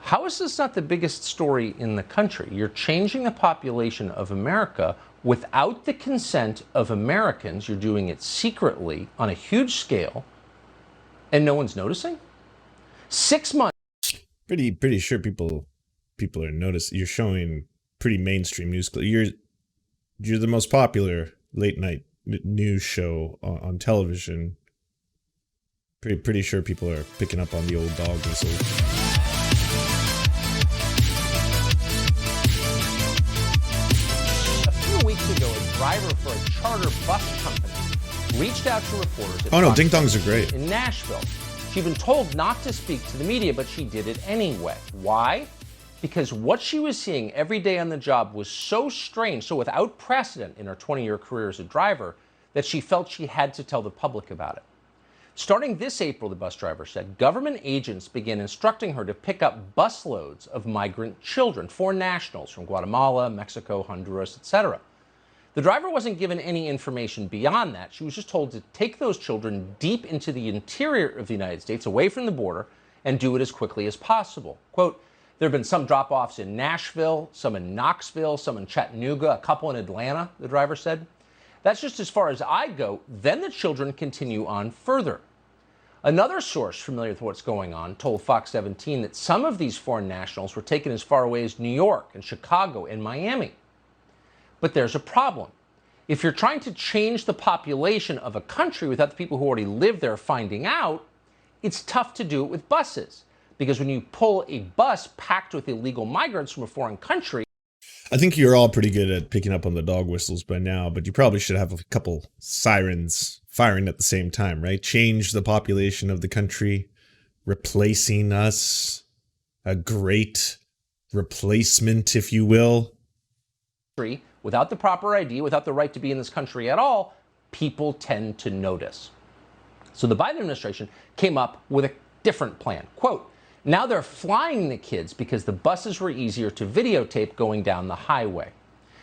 How is this not the biggest story in the country? You're changing the population of America without the consent of Americans. You're doing it secretly on a huge scale, and no one's noticing? 6 months. Pretty sure people are noticing. You're showing pretty mainstream news. You're the most popular late night news show on television. Pretty sure people are picking up on the old dog whistle. A few weeks ago, a driver for a charter bus company reached out to reporters at Oh no, ding dongs are great. in Nashville. She'd been told not to speak to the media, but she did it anyway. Why? Because what she was seeing every day on the job was so strange, so without precedent in her 20-year career as a driver, that she felt she had to tell the public about it. Starting this April, the bus driver said, government agents began instructing her to pick up busloads of migrant children, foreign nationals from Guatemala, Mexico, Honduras, etc. The driver wasn't given any information beyond that. She was just told to take those children deep into the interior of the United States, away from the border, and do it as quickly as possible. Quote, there have been some drop-offs in Nashville, some in Knoxville, some in Chattanooga, a couple in Atlanta, the driver said. That's just as far as I go. Then the children continue on further. Another source familiar with what's going on told Fox 17 that some of these foreign nationals were taken as far away as New York and Chicago and Miami. But there's a problem. If you're trying to change the population of a country without the people who already live there finding out, it's tough to do it with buses. Because when you pull a bus packed with illegal migrants from a foreign country... I think you're all pretty good at picking up on the dog whistles by now, but you probably should have a couple sirens firing at the same time, right? Change the population of the country, replacing us, a great replacement, if you will. Without the proper ID, without the right to be in this country at all, people tend to notice. So the Biden administration came up with a different plan. Quote, now they're flying the kids because the buses were easier to videotape going down the highway.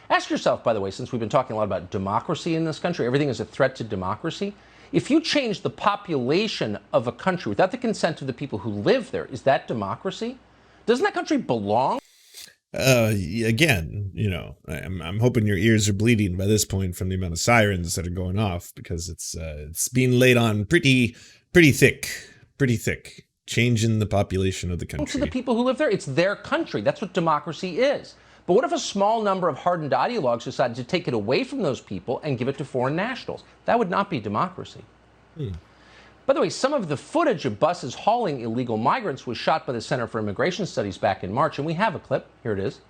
Ask yourself, by the way, since we've been talking a lot about democracy in this country, everything is a threat to democracy. If you change the population of a country without the consent of the people who live there, is that democracy? Doesn't that country belong? Again, you know, I'm hoping your ears are bleeding by this point from the amount of sirens that are going off, because it's being laid on pretty thick. Changing the population of the country. To the people who live there, it's their country. That's what democracy is. But what if a small number of hardened ideologues decided to take it away from those people and give it to foreign nationals? That would not be democracy. By the way, some of the footage of buses hauling illegal migrants was shot by the Center for Immigration Studies back in March, and we have a clip. Here it is.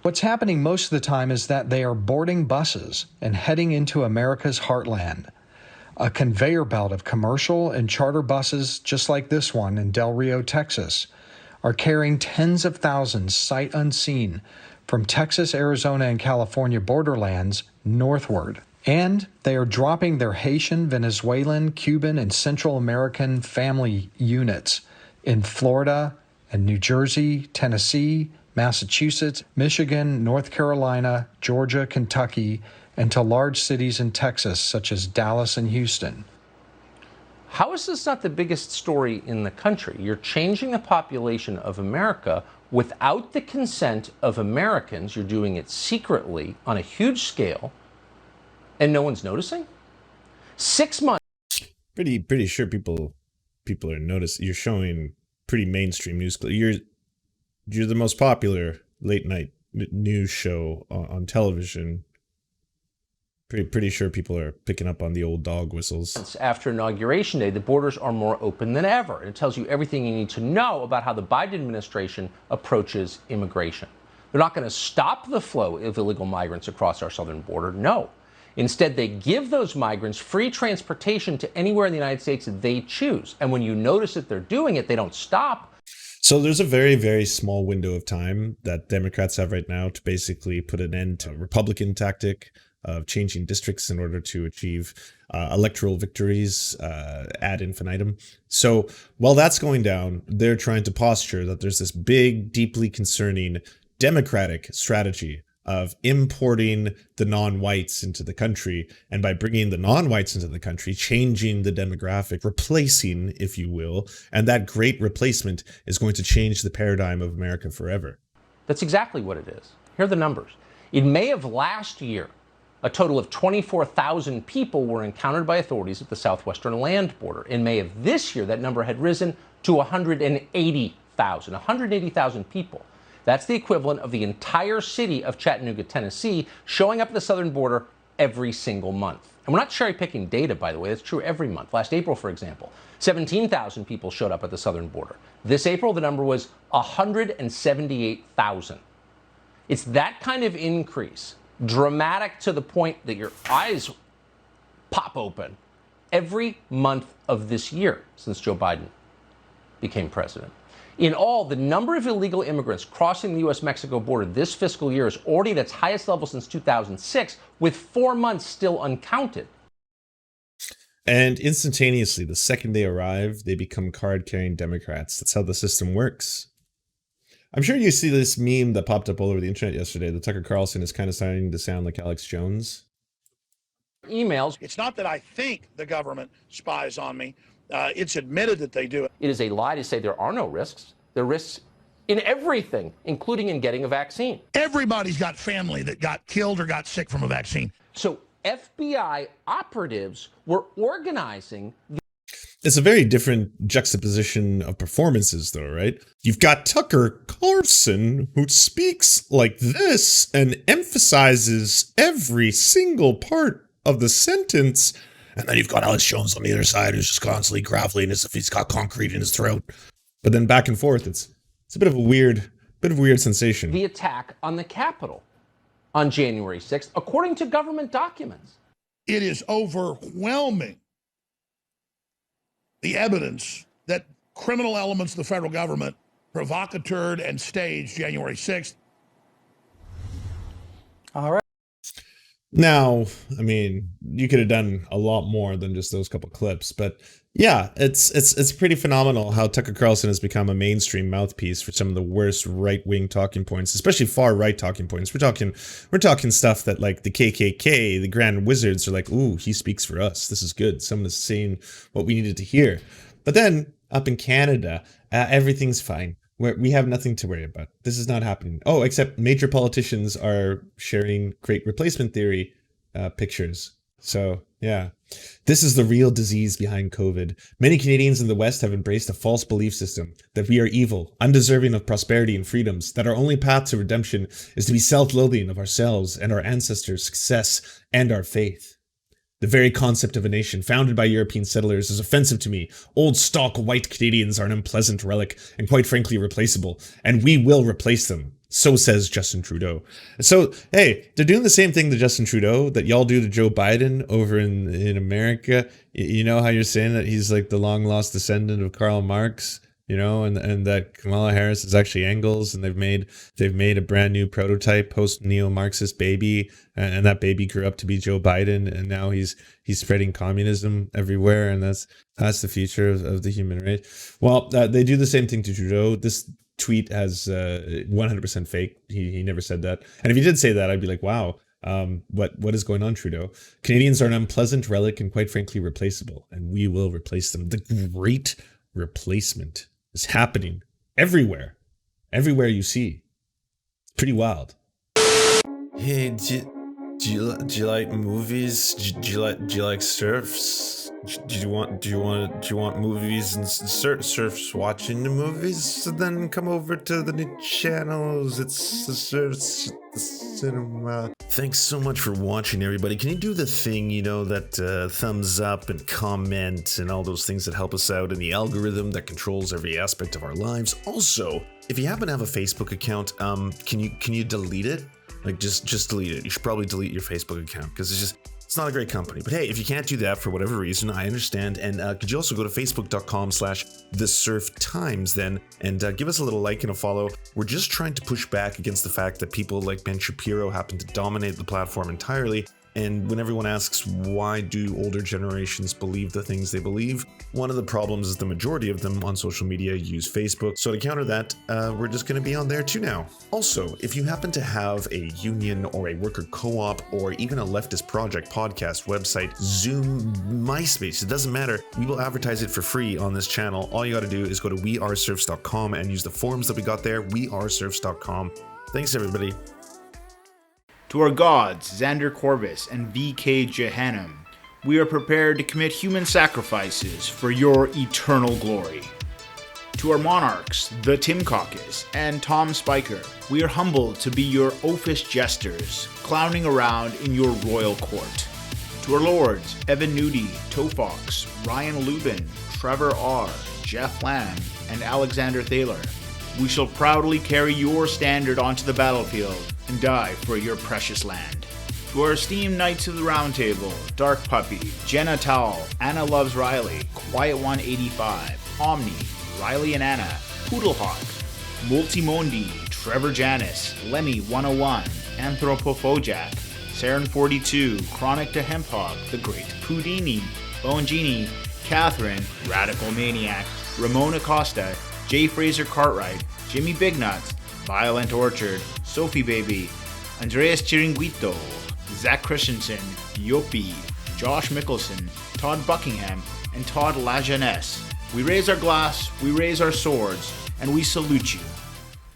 What's happening most of the time is that they are boarding buses and heading into America's heartland. A conveyor belt of commercial and charter buses, just like this one in Del Rio, Texas, are carrying tens of thousands sight unseen from Texas, Arizona, and California borderlands northward. And they are dropping their Haitian, Venezuelan, Cuban, and Central American family units in Florida and New Jersey, Tennessee, Massachusetts, Michigan, North Carolina, Georgia, Kentucky, and to large cities in Texas, such as Dallas and Houston. How is this not the biggest story in the country? You're changing the population of America without the consent of Americans. You're doing it secretly on a huge scale, and no one's noticing? 6 months. Pretty sure people are noticing. You're showing pretty mainstream news. You're the most popular late night news show on television. Pretty sure people are picking up on the old dog whistles. After Inauguration Day, the borders are more open than ever. It tells you everything you need to know about how the Biden administration approaches immigration. They're not going to stop the flow of illegal migrants across our southern border. No. Instead, they give those migrants free transportation to anywhere in the United States that they choose. And when you notice that they're doing it, they don't stop. So there's a very, very small window of time that Democrats have right now to basically put an end to a Republican tactic of changing districts in order to achieve electoral victories ad infinitum. So while that's going down, they're trying to posture that there's this big, deeply concerning Democratic strategy of importing the non-whites into the country, and by bringing the non-whites into the country, changing the demographic, replacing, if you will, and that great replacement is going to change the paradigm of America forever. That's exactly what it is. Here are the numbers. In May of last year, a total of 24,000 people were encountered by authorities at the southwestern land border. In May of this year, that number had risen to 180,000. 180,000 people. That's the equivalent of the entire city of Chattanooga, Tennessee, showing up at the southern border every single month. And we're not cherry-picking data, by the way. That's true every month. Last April, for example, 17,000 people showed up at the southern border. This April, the number was 178,000. It's that kind of increase, dramatic to the point that your eyes pop open, every month of this year since Joe Biden became president. In all, the number of illegal immigrants crossing the U.S.-Mexico border this fiscal year is already at its highest level since 2006, with 4 months still uncounted. And instantaneously, the second they arrive, they become card-carrying Democrats. That's how the system works. I'm sure you see this meme that popped up all over the internet yesterday, that Tucker Carlson is kind of starting to sound like Alex Jones. Emails. It's not that I think the government spies on me. It's admitted that they do it. It is a lie to say there are no risks. There are risks in everything, including in getting a vaccine. Everybody's got family that got killed or got sick from a vaccine. So FBI operatives were organizing. It's a very different juxtaposition of performances, though, right? You've got Tucker Carlson, who speaks like this and emphasizes every single part of the sentence. And then you've got Alex Jones on the other side, who's just constantly graveling as if he's got concrete in his throat. But then back and forth, it's a bit of a weird sensation. The attack on the Capitol on January 6th, according to government documents. It is overwhelming, the evidence that criminal elements of the federal government provocateured and staged January 6th. All right. Now, I mean, you could have done a lot more than just those couple clips, but yeah, it's pretty phenomenal how Tucker Carlson has become a mainstream mouthpiece for some of the worst right-wing talking points, especially far-right talking points. We're talking stuff that, like, the KKK, the Grand Wizards are like, ooh, he speaks for us. This is good. Someone is saying what we needed to hear. But then up in Canada, everything's fine. We have nothing to worry about. This is not happening. Oh, except major politicians are sharing Great Replacement Theory pictures. So, yeah. This is the real disease behind COVID. Many Canadians in the West have embraced a false belief system that we are evil, undeserving of prosperity and freedoms, that our only path to redemption is to be self-loathing of ourselves and our ancestors' success and our faith. The very concept of a nation founded by European settlers is offensive to me. Old stock white Canadians are an unpleasant relic and quite frankly replaceable, and we will replace them. So says Justin Trudeau. So, hey, they're doing the same thing to Justin Trudeau that y'all do to Joe Biden over in America. You know how you're saying that he's like the long lost descendant of Karl Marx, you know, and that Kamala Harris is actually Engels, and they've made a brand new prototype post neo-Marxist baby, and that baby grew up to be Joe Biden, and now he's spreading communism everywhere, and that's the future of the human race. Well, they do the same thing to Trudeau. This tweet has 100% fake. He never said that, and if he did say that, I'd be like, wow. What is going on, Trudeau? Canadians are an unpleasant relic and quite frankly replaceable, and we will replace them. The great replacement is happening everywhere you see. It's pretty wild. Hey, do you like movies? Do you like Serfs? Do you want movies and Serfs watching the movies? So then come over to the new channels. It's the Serfs Cinema. Thanks so much for watching, everybody. Can you do the thing, you know, that thumbs up and comment and all those things that help us out in the algorithm that controls every aspect of our lives? Also, if you happen to have a Facebook account, can you delete it? Like, just delete it. You should probably delete your Facebook account because it's not a great company. But hey, if you can't do that for whatever reason, I understand. And could you also go to facebook.com/thesurftimes then and give us a little like and a follow. We're just trying to push back against the fact that people like Ben Shapiro happen to dominate the platform entirely. And when everyone asks why do older generations believe the things they believe, one of the problems is the majority of them on social media use Facebook. So to counter that, we're just going to be on there too now. Also, if you happen to have a union or a worker co-op or even a leftist project, podcast, website, Zoom, MySpace, it doesn't matter. We will advertise it for free on this channel. All you got to do is go to weareserfs.com and use the forms that we got there, weareserfs.com. Thanks, everybody. To our gods, Xander Corvus and VK Jehannam, we are prepared to commit human sacrifices for your eternal glory. To our monarchs, the Tim Caucus and Tom Spiker, we are humbled to be your oafish jesters, clowning around in your royal court. To our lords, Evan Nudie, Tofox, Ryan Lubin, Trevor R., Jeff Lamb, and Alexander Thaler, we shall proudly carry your standard onto the battlefield and die for your precious land. To our esteemed Knights of the Round Table, Dark Puppy, Jenna Towell, Anna Loves Riley, Quiet 185, Omni, Riley and Anna, Poodlehawk, Multimondi, Trevor Janis, Lemmy 101, Anthropophojak, Saren 42, Chronic to Hemphog, The Great Pudini, Bone Genie, Catherine, Radical Maniac, Ramona Costa, J. Fraser Cartwright, Jimmy Bignuts, Violent Orchard, Sophie Baby, Andreas Chiringuito, Zach Christensen, Yopi, Josh Mickelson, Todd Buckingham, and Todd Lajeunesse. We raise our glass, we raise our swords, and we salute you.